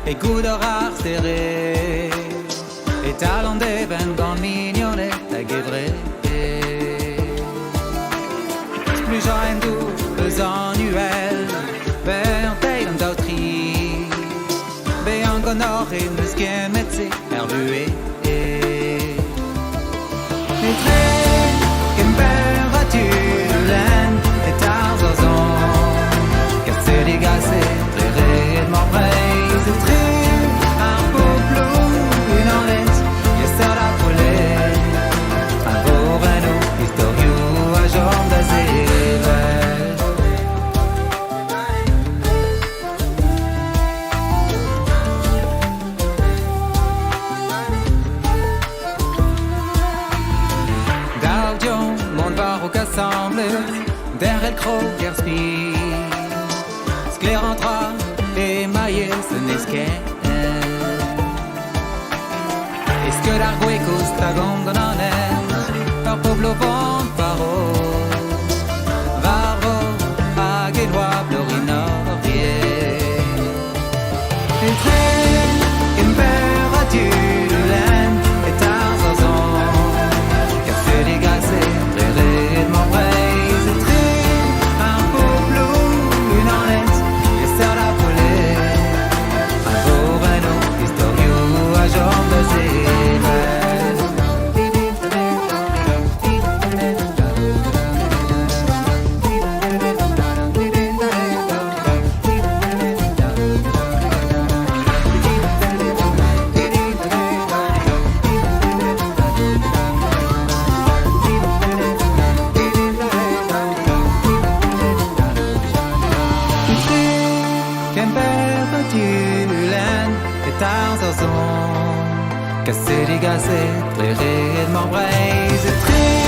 e goudorar serré e talon de ben gant mignonnet a gevre plus join du eus annuel ben teil an d'autri be an gonor in eus gemetse vue e tre temperatur et tarzan casse les gaz et red mon braise et tri un beau bleu une enlette et ça la poulet un beau Renault historio à jambe d'azével Gaudion mon baroque assemble derrière le croquer spi sclérantra émaillé ce n'est qu'un est-ce que l'argot est costa gondonane par Pablo Bon Paro Varro Aguelois Blorinorier une traîne température et tarzan café les gazés très réellement braise et traîne un beau bleu une enlette et ça la poulet un beau Renault historio à jambe d'azével casser les gazets, très réellement braise, très